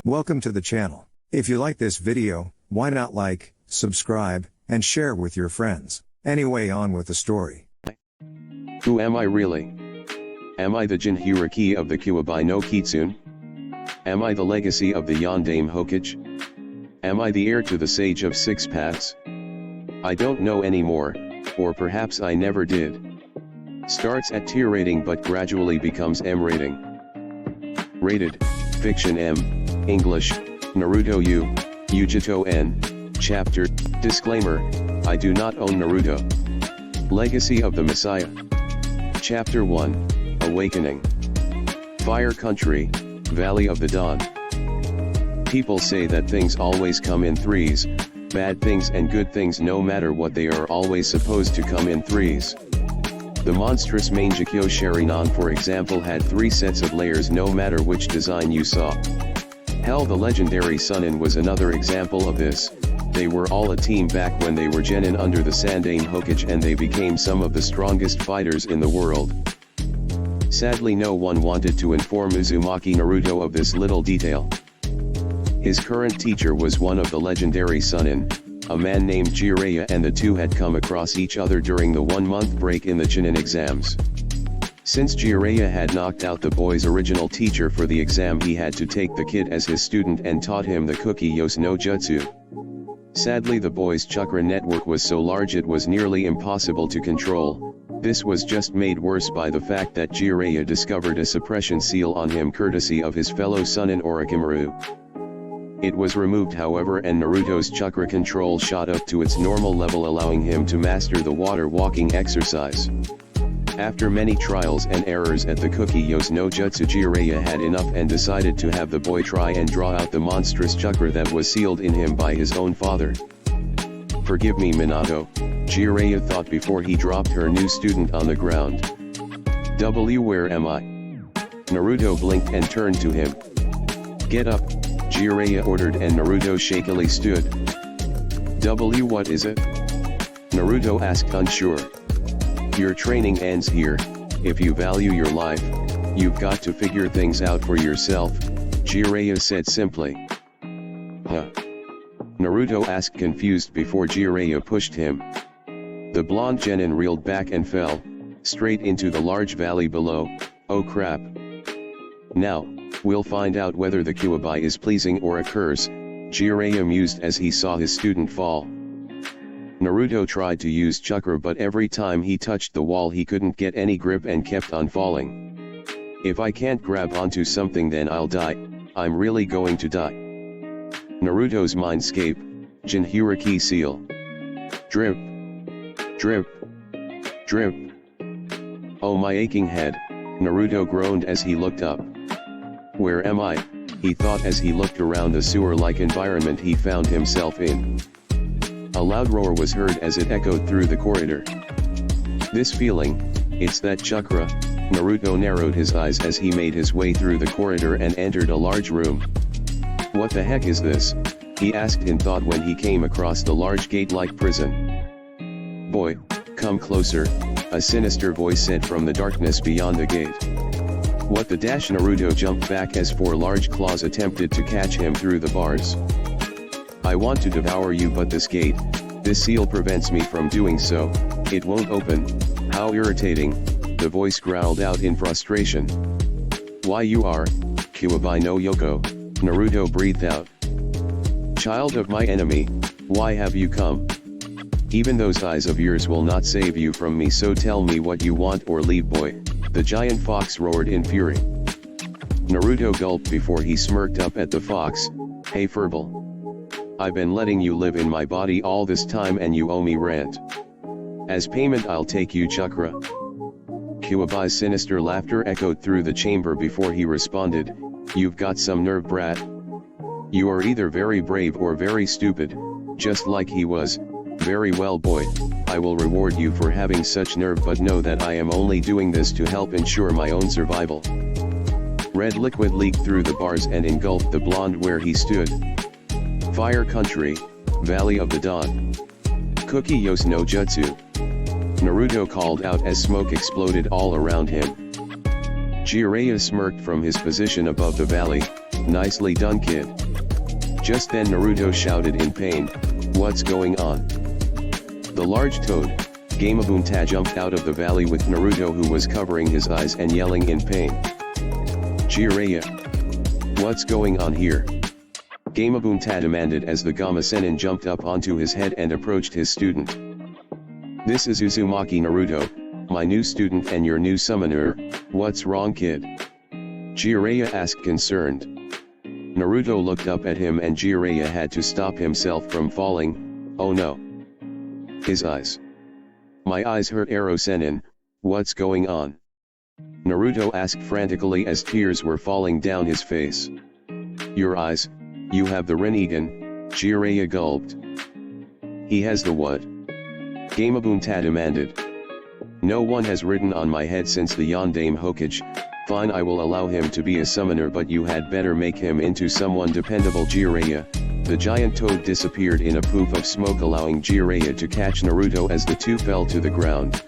Welcome to the channel. If you like this video, why not like, subscribe, and share with your friends. Anyway, on with the story. Who am I really? Am I the Jinchuuriki of the Kyuubi no Kitsune? Am I the legacy of the Yondaime Hokage? Am I the heir to the Sage of Six Paths? I don't know anymore, or perhaps I never did. Starts at tier rating but gradually becomes M rating. Rated, Fiction M, English, Naruto U, Ujito N, Chapter, Disclaimer, I do not own Naruto. Legacy of the Messiah. Chapter 1, Awakening. Fire Country, Valley of the Dawn. People say that things always come in threes, bad things and good things no matter what they are always supposed to come in threes. The monstrous Mangekyo Sharingan for example had 3 sets of layers no matter which design you saw. Hell, the legendary Sunin was another example of this. They were all a team back when they were genin under the Yondaime Hokage and they became some of the strongest fighters in the world. Sadly, no one wanted to inform Uzumaki Naruto of this little detail. His current teacher was one of the legendary Sunin, a man named Jiraiya, and the two had come across each other during the 1-month break in the Chunin exams. Since Jiraiya had knocked out the boy's original teacher for the exam, he had to take the kid as his student and taught him the Kuki-Yos no Jutsu. Sadly, the boy's chakra network was so large it was nearly impossible to control. This was just made worse by the fact that Jiraiya discovered a suppression seal on him courtesy of his fellow Sunin Orochimaru. It was removed however, and Naruto's chakra control shot up to its normal level, allowing him to master the water walking exercise. After many trials and errors at the Kuki-Yos no Jutsu, Jiraiya had enough and decided to have the boy try and draw out the monstrous chakra that was sealed in him by his own father. Forgive me, Minato, Jiraiya thought before he dropped her new student on the ground. Where am I? Naruto blinked and turned to him. Get up, Jiraiya ordered, and Naruto shakily stood. What is it? Naruto asked, unsure. Your training ends here. If you value your life, you've got to figure things out for yourself, Jiraiya said simply. Huh? Naruto asked, confused, before Jiraiya pushed him. The blonde genin reeled back and fell straight into the large valley below. Oh crap. Now, we'll find out whether the Kyuubi is pleasing or a curse, Jiraiya mused as he saw his student fall. Naruto tried to use chakra, but every time he touched the wall he couldn't get any grip and kept on falling. If I can't grab onto something then I'll die, I'm really going to die. Naruto's mindscape, Jinchuuriki seal. Drip. Drip. Drip. Oh my aching head, Naruto groaned as he looked up. Where am I? He thought as he looked around the sewer-like environment he found himself in. A loud roar was heard as it echoed through the corridor. This feeling, it's that chakra, Naruto narrowed his eyes as he made his way through the corridor and entered a large room. What the heck is this? He asked in thought when he came across the large gate-like prison. Boy, come closer, a sinister voice said from the darkness beyond the gate. What the dash? Naruto jumped back as 4 large claws attempted to catch him through the bars. I want to devour you, but this gate, this seal prevents me from doing so. It won't open. How irritating, the voice growled out in frustration. Why, you are Kyuubi no Yoko, Naruto breathed out. Child of my enemy, why have you come? Even those eyes of yours will not save you from me, so tell me what you want or leave, boy, the giant fox roared in fury. Naruto gulped before he smirked up at the fox. Hey Furball. I've been letting you live in my body all this time and you owe me rent. As payment I'll take you chakra. Kyuubi's sinister laughter echoed through the chamber before he responded, you've got some nerve, brat. You are either very brave or very stupid, just like he was. Very well, boy, I will reward you for having such nerve, but know that I am only doing this to help ensure my own survival. Red liquid leaked through the bars and engulfed the blonde where he stood. Fire Country, Valley of the Dawn. Kuki-Yos no Jutsu. Naruto called out as smoke exploded all around him. Jiraiya smirked from his position above the valley. Nicely done, kid. Just then Naruto shouted in pain, "What's going on?" The large toad, Gamabunta, jumped out of the valley with Naruto, who was covering his eyes and yelling in pain. "Jiraiya! What's going on here?" Gamabunta demanded as the Gamma Sennin jumped up onto his head and approached his student. "This is Uzumaki Naruto, my new student and your new summoner. What's wrong, kid?" Jiraiya asked, concerned. Naruto looked up at him and Jiraiya had to stop himself from falling. "Oh no. His eyes. My eyes hurt, Arrow Sennin, what's going on?" Naruto asked frantically as tears were falling down his face. "Your eyes, you have the Rinnegan," Jiraiya gulped. "He has the what?" Gamabunta demanded. "No one has ridden on my head since the Yondaime Hokage. Fine, I will allow him to be a summoner, but you had better make him into someone dependable." Jiraiya. The giant toad disappeared in a poof of smoke, allowing Jiraiya to catch Naruto as the two fell to the ground.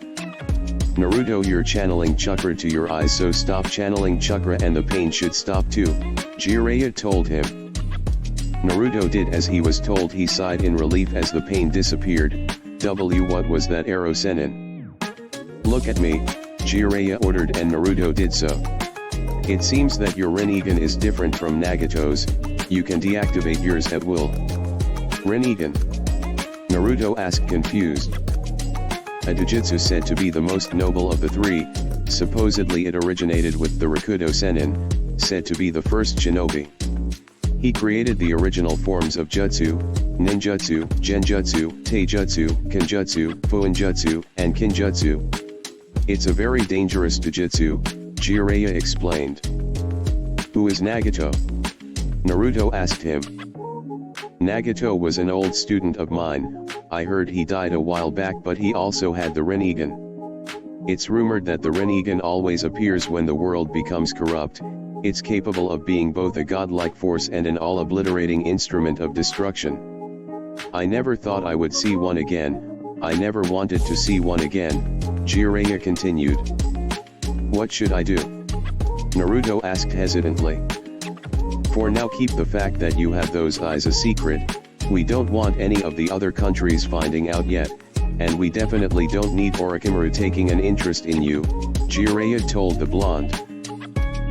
"Naruto, you're channeling chakra to your eyes, so stop channeling chakra and the pain should stop too," Jiraiya told him. Naruto did as he was told. He sighed in relief as the pain disappeared. What was that, Arrow Sennin?" "Look at me," Jiraiya ordered, and Naruto did so. "It seems that your Rinnegan is different from Nagato's. You can deactivate yours at will." "Rinnegan?" Naruto asked, confused. "A dojutsu said to be the most noble of the three. Supposedly it originated with the Rakudo Sennin, said to be the first shinobi. He created the original forms of jutsu, ninjutsu, genjutsu, taijutsu, kenjutsu, fuinjutsu, and kinjutsu. It's a very dangerous dojutsu," Jiraiya explained. "Who is Nagato?" Naruto asked him. "Nagato was an old student of mine. I heard he died a while back, but he also had the Rinnegan. It's rumored that the Rinnegan always appears when the world becomes corrupt. It's capable of being both a godlike force and an all-obliterating instrument of destruction. I never thought I would see one again. I never wanted to see one again," Jiraiya continued. "What should I do?" Naruto asked hesitantly. "For now, keep the fact that you have those eyes a secret. We don't want any of the other countries finding out yet, and we definitely don't need Orochimaru taking an interest in you," Jiraiya told the blonde.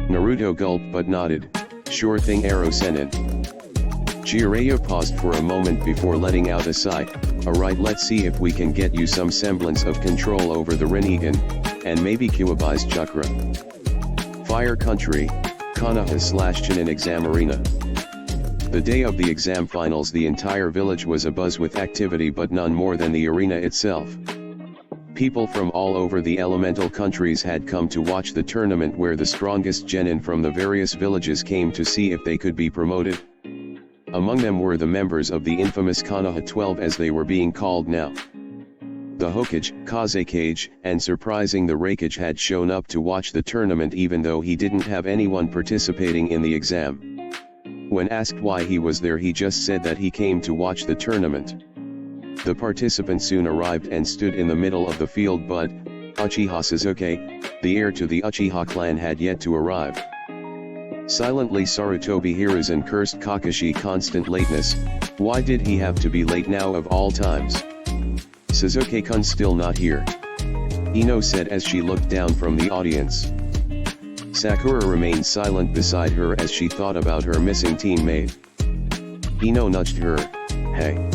Naruto gulped but nodded. "Sure thing, Arrow Sennin." Jiraiya paused for a moment before letting out a sigh. "Alright, let's see if we can get you some semblance of control over the Rinnegan, and maybe Kyuubi's chakra." Fire Country, Konoha/Chunin Exam Arena. The day of the exam finals, the entire village was abuzz with activity, but none more than the arena itself. People from all over the elemental countries had come to watch the tournament, where the strongest genin from the various villages came to see if they could be promoted. Among them were the members of the infamous Konoha 12, as they were being called now. The Hokage, Kazekage, and surprising the Raikage had shown up to watch the tournament, even though he didn't have anyone participating in the exam. When asked why he was there, he just said that he came to watch the tournament. The participants soon arrived and stood in the middle of the field, but Uchiha Sasuke, the heir to the Uchiha clan, had yet to arrive. Silently Sarutobi Hiruzen cursed Kakashi constant lateness. Why did he have to be late now of all times? Sasuke-kun still not here, Ino said as she looked down from the audience. Sakura remained silent beside her as she thought about her missing teammate. Ino nudged her. "Hey.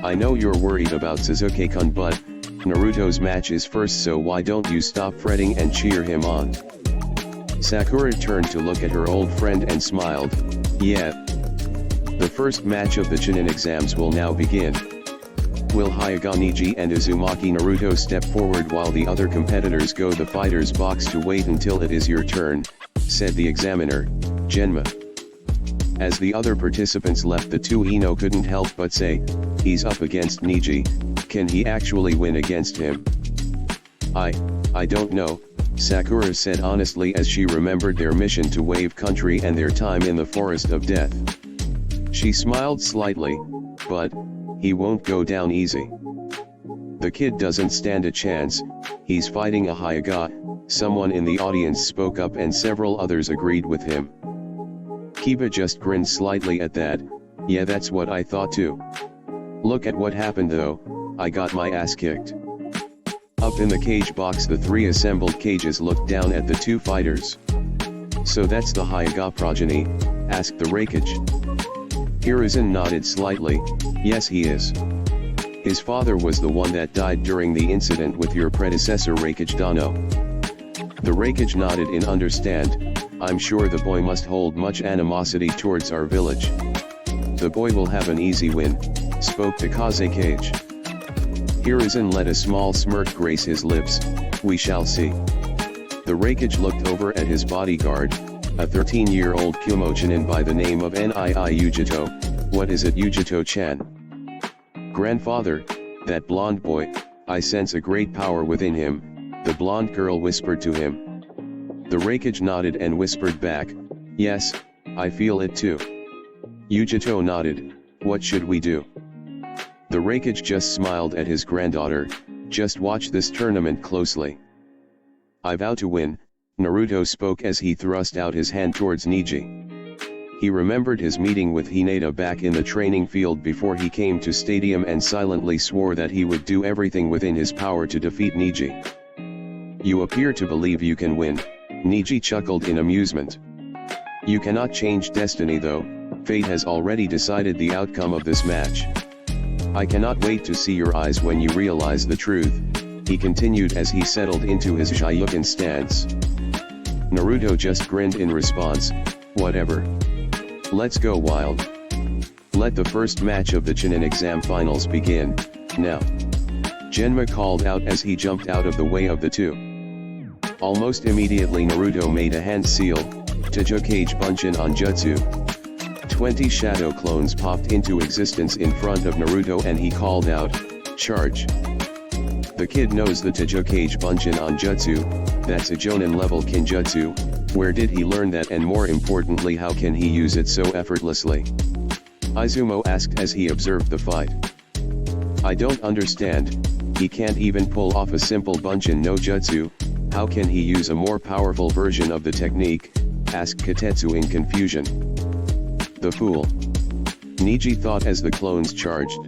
I know you're worried about Sasuke-kun, but Naruto's match is first, so why don't you stop fretting and cheer him on?" Sakura turned to look at her old friend and smiled. "Yeah. The first match of the Chunin exams will now begin. Will Hyuga Neji and Uzumaki Naruto step forward while the other competitors go the fighter's box to wait until it is your turn," said the examiner, Genma. As the other participants left the two, Ino couldn't help but say, "He's up against Neji. Can he actually win against him?" I don't know," Sakura said honestly as she remembered their mission to Wave Country and their time in the Forest of Death. She smiled slightly, "But he won't go down easy. The kid doesn't stand a chance. He's fighting a Hyuga," someone in the audience spoke up and several others agreed with him. Kiba just grinned slightly at that. Yeah, that's what I thought too. Look at what happened though, I got my ass kicked. Up in the cage box, the three assembled cages looked down at the two fighters. So that's the Hyuga progeny? Asked the Raikage. Hiruzen nodded slightly. Yes, he is. His father was the one that died during the incident with your predecessor Raikage Dano. The Raikage nodded in understand. I'm sure the boy must hold much animosity towards our village. The boy will have an easy win, spoke the Kazekage. Hiruzen let a small smirk grace his lips. We shall see. The Raikage looked over at his bodyguard, a 13-year-old Kumochinin by the name of Nii Yujito. What is it, Yujito-chan? Grandfather, that blonde boy, I sense a great power within him, the blonde girl whispered to him. The Raikage nodded and whispered back, yes, I feel it too. Yujito nodded, what should we do? The Raikage just smiled at his granddaughter, just watch this tournament closely. I vow to win, Naruto spoke as he thrust out his hand towards Neji. He remembered his meeting with Hinata back in the training field before he came to stadium and silently swore that he would do everything within his power to defeat Neji. You appear to believe you can win, Neji chuckled in amusement. You cannot change destiny though, fate has already decided the outcome of this match. I cannot wait to see your eyes when you realize the truth, he continued as he settled into his Shayuken stance. Naruto just grinned in response, whatever. Let's go wild. Let the first match of the Chunin exam finals begin, now. Genma called out as he jumped out of the way of the two. Almost immediately Naruto made a hand seal, Tejokage Bunshin on Jutsu. 20 shadow clones popped into existence in front of Naruto and he called out, charge. The kid knows the Tejokage Bunshin on Jutsu, that's a Jonin level Kinjutsu, where did he learn that and more importantly how can he use it so effortlessly? Izumo asked as he observed the fight. I don't understand, he can't even pull off a simple Bunshin no Jutsu, how can he use a more powerful version of the technique, asked Katetsu in confusion. The fool. Neji thought as the clones charged.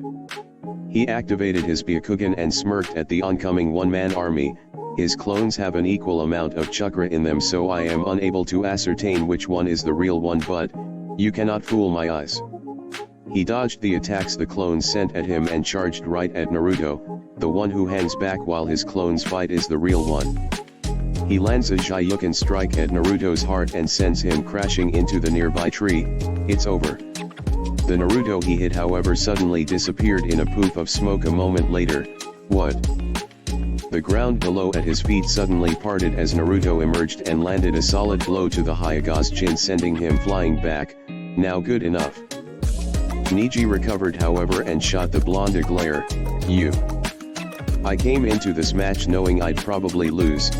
He activated his Byakugan and smirked at the oncoming one-man army. His clones have an equal amount of chakra in them, so I am unable to ascertain which one is the real one, but you cannot fool my eyes. He dodged the attacks the clones sent at him and charged right at Naruto. The one who hangs back while his clones fight is the real one. He lands a Shayuken strike at Naruto's heart and sends him crashing into the nearby tree. It's over. The Naruto he hit, however, suddenly disappeared in a poof of smoke a moment later. What? The ground below at his feet suddenly parted as Naruto emerged and landed a solid blow to the Hyuga's chin, sending him flying back. Now good enough. Neji recovered however and shot the blonde a glare. I came into this match knowing I'd probably lose,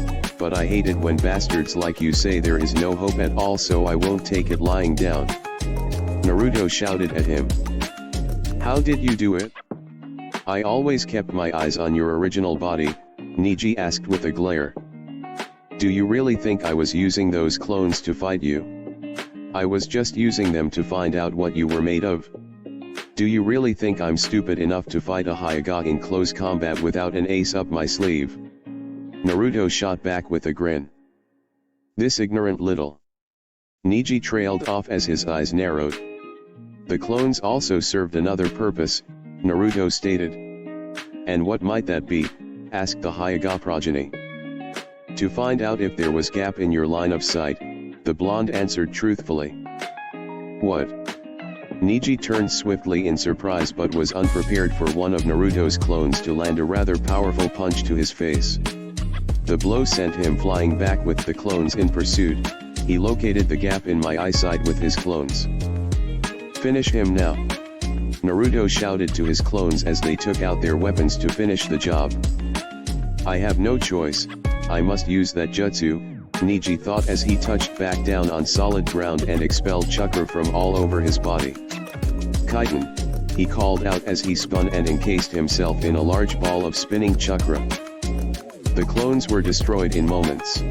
but I hate it when bastards like you say there is no hope at all, so I won't take it lying down. Naruto shouted at him. How did you do it? I always kept my eyes on your original body, Neji asked with a glare. Do you really think I was using those clones to fight you? I was just using them to find out what you were made of. Do you really think I'm stupid enough to fight a Hyuga in close combat without an ace up my sleeve? Naruto shot back with a grin. This ignorant little. Neji trailed off as his eyes narrowed. The clones also served another purpose, Naruto stated. And what might that be? Asked the Hyuga progeny. To find out if there was gap in your line of sight, the blonde answered truthfully. What? Neji turned swiftly in surprise but was unprepared for one of Naruto's clones to land a rather powerful punch to his face. The blow sent him flying back with the clones in pursuit. He located the gap in my eyesight with his clones. Finish him now. Naruto shouted to his clones as they took out their weapons to finish the job. I have no choice, I must use that jutsu, Neji thought as he touched back down on solid ground and expelled chakra from all over his body. Kaiten, he called out as he spun and encased himself in a large ball of spinning chakra. The clones were destroyed in moments.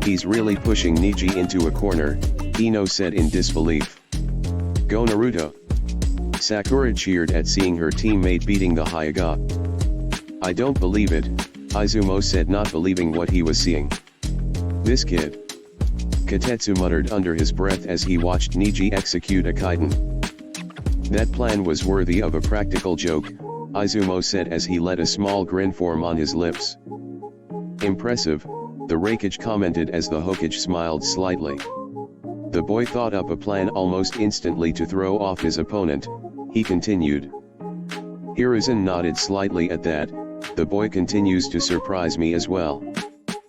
He's really pushing Neji into a corner, Ino said in disbelief. Go Naruto! Sakura cheered at seeing her teammate beating the Hyuga. I don't believe it, Izumo said, not believing what he was seeing. This kid. Katetsu muttered under his breath as he watched Neji execute a kaiten. That plan was worthy of a practical joke, Izumo said as he let a small grin form on his lips. Impressive, the Raikage commented as the Hokage smiled slightly. The boy thought up a plan almost instantly to throw off his opponent, he continued. Hiruzen nodded slightly at that. The boy continues to surprise me as well.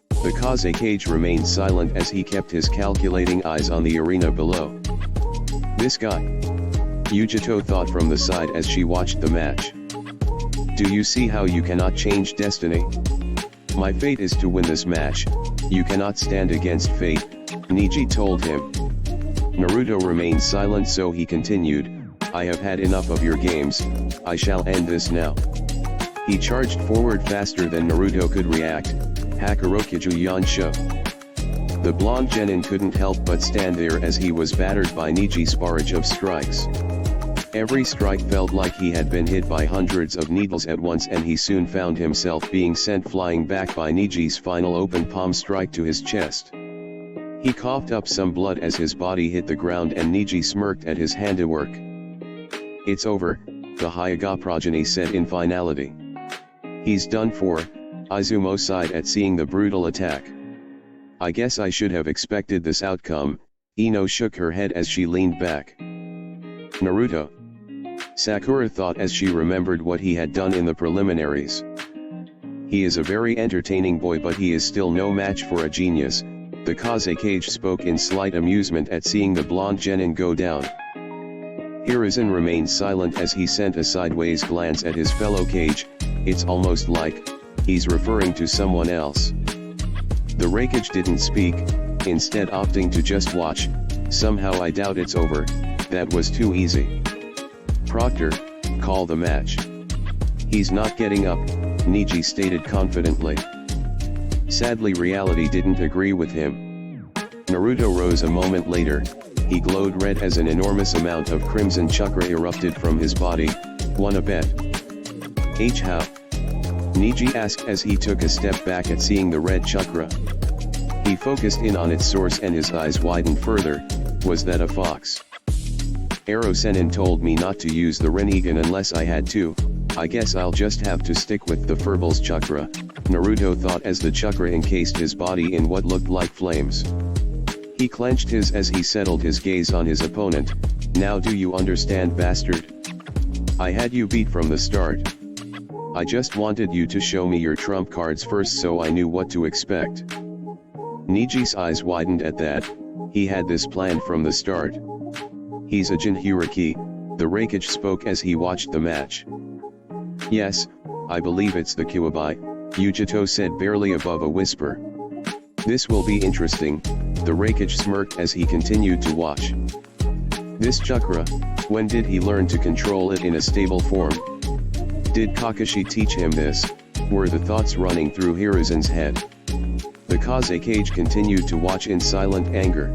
The Kazekage remained silent as he kept his calculating eyes on the arena below. This guy. Yujito thought from the side as she watched the match. Do you see how you cannot change destiny? My fate is to win this match, you cannot stand against fate, Neji told him. Naruto remained silent, so he continued, I have had enough of your games, I shall end this now. He charged forward faster than Naruto could react, Hakurokiju Yansho. The blonde genin couldn't help but stand there as he was battered by Neji's barrage of strikes. Every strike felt like he had been hit by hundreds of needles at once, and he soon found himself being sent flying back by Neji's final open palm strike to his chest. He coughed up some blood as his body hit the ground, and Neji smirked at his handiwork. It's over, the Hyuga progeny said in finality. He's done for, Izumo sighed at seeing the brutal attack. I guess I should have expected this outcome, Ino shook her head as she leaned back. Naruto. Sakura thought as she remembered what he had done in the preliminaries. He is a very entertaining boy, but he is still no match for a genius, the Kazekage spoke in slight amusement at seeing the blonde genin go down. Hiruzen remained silent as he sent a sideways glance at his fellow Kage. It's almost like he's referring to someone else. The Raikage didn't speak, instead opting to just watch. Somehow I doubt it's over, that was too easy. Proctor, call the match. He's not getting up, Neji stated confidently. Sadly, reality didn't agree with him. Naruto rose a moment later. He glowed red as an enormous amount of crimson chakra erupted from his body. Wanna bet? How? Neji asked as he took a step back at seeing the red chakra. He focused in on its source and his eyes widened further. Was that a fox? Ero Sennin told me not to use the Rinnegan unless I had to. I guess I'll just have to stick with the Furball's chakra, Naruto thought as the chakra encased his body in what looked like flames. He clenched his as he settled his gaze on his opponent. Now do you understand, bastard? I had you beat from the start. I just wanted you to show me your trump cards first so I knew what to expect. Neji's eyes widened at that. He had this planned from the start. He's a Jinchuuriki, the Raikage spoke as he watched the match. Yes, I believe it's the Kyuubi, Yujito said barely above a whisper. This will be interesting, the Raikage smirked as he continued to watch. This chakra, when did he learn to control it in a stable form? Did Kakashi teach him this? Were the thoughts running through Hiruzen's head. The Kazekage continued to watch in silent anger.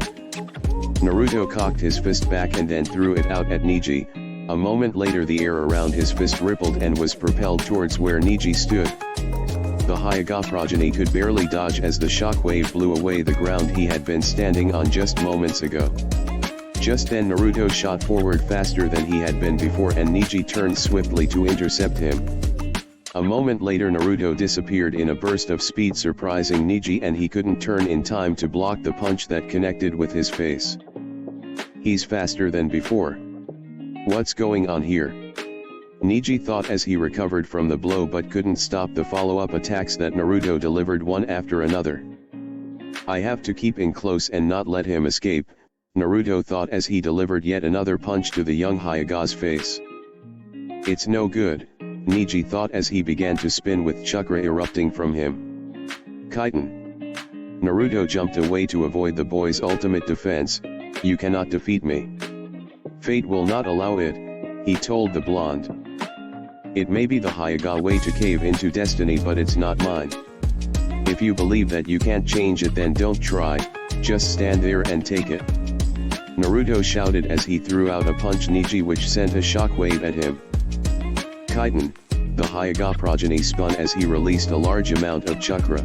Naruto cocked his fist back and then threw it out at Neji. A moment later the air around his fist rippled and was propelled towards where Neji stood. The Hyuga progeny could barely dodge as the shockwave blew away the ground he had been standing on just moments ago. Just then Naruto shot forward faster than he had been before, and Neji turned swiftly to intercept him. A moment later Naruto disappeared in a burst of speed, surprising Neji, and he couldn't turn in time to block the punch that connected with his face. He's faster than before. What's going on here? Neji thought as he recovered from the blow, but couldn't stop the follow-up attacks that Naruto delivered one after another. I have to keep in close and not let him escape, Naruto thought as he delivered yet another punch to the young Hyuga's face. It's no good, Neji thought as he began to spin with chakra erupting from him. Kaiten. Naruto jumped away to avoid the boy's ultimate defense. You cannot defeat me. Fate will not allow it, he told the blonde. It may be the Hyuga way to cave into destiny, but it's not mine. If you believe that you can't change it, then don't try, just stand there and take it. Naruto shouted as he threw out a punch Niji which sent a shockwave at him. Kiten, the Hyuga progeny spun as he released a large amount of chakra.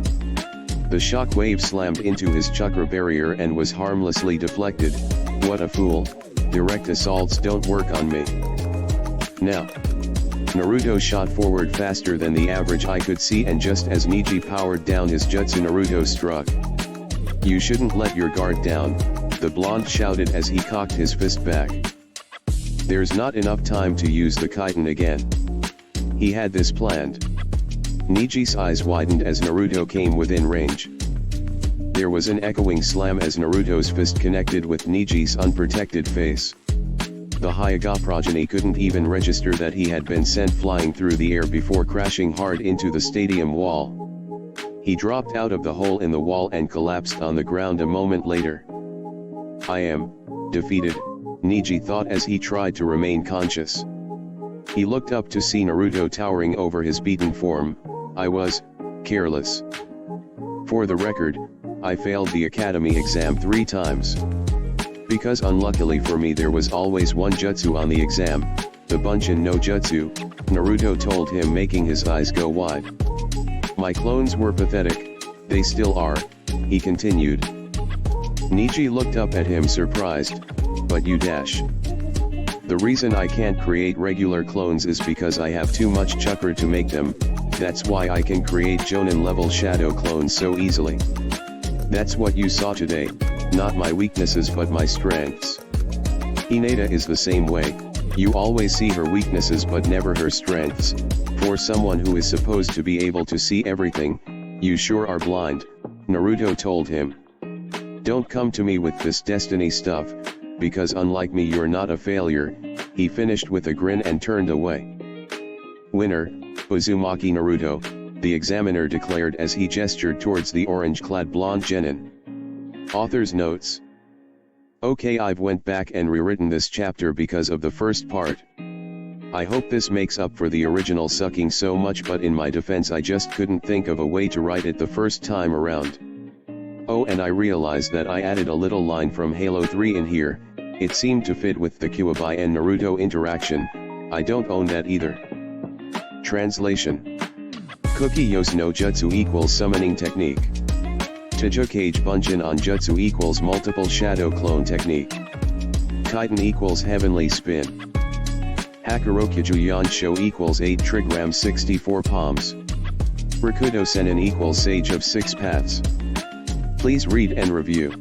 The shockwave slammed into his chakra barrier and was harmlessly deflected. What a fool, direct assaults don't work on me. Now. Naruto shot forward faster than the average eye could see, and just as Niji powered down his jutsu, Naruto struck. You shouldn't let your guard down, the blonde shouted as he cocked his fist back. There's not enough time to use the Kiten again. He had this planned. Niji's eyes widened as Naruto came within range. There was an echoing slam as Naruto's fist connected with Niji's unprotected face. The Hyuga progeny couldn't even register that he had been sent flying through the air before crashing hard into the stadium wall. He dropped out of the hole in the wall and collapsed on the ground a moment later. I am defeated, Niji thought as he tried to remain conscious. He looked up to see Naruto towering over his beaten form. I was careless. For the record, I failed the academy exam 3 times. Because unluckily for me there was always one jutsu on the exam, the Bunshin no Jutsu, Naruto told him, making his eyes go wide. My clones were pathetic, they still are, he continued. Niji looked up at him surprised, but you dash. The reason I can't create regular clones is because I have too much chakra to make them, that's why I can create Jonin level shadow clones so easily. That's what you saw today, not my weaknesses but my strengths. Hinata is the same way, you always see her weaknesses but never her strengths. For someone who is supposed to be able to see everything, you sure are blind, Naruto told him. Don't come to me with this destiny stuff, because unlike me you're not a failure, he finished with a grin and turned away. Winner, Uzumaki Naruto, the examiner declared as he gestured towards the orange-clad blonde genin. Author's notes. Okay, I've went back and rewritten this chapter because of the first part. I hope this makes up for the original sucking so much, but in my defense I just couldn't think of a way to write it the first time around. Oh, and I realized that I added a little line from Halo 3 in here, it seemed to fit with the Kyuubi and Naruto interaction, I don't own that either. Translation. Kuki Yos no Jutsu equals summoning technique. Tajukage Bunshin on Jutsu equals multiple shadow clone technique. Kiten equals heavenly spin. Hakurokiju Yansho equals 8 trigram 64 palms. Rakudo Senin equals sage of 6 paths. Please read and review.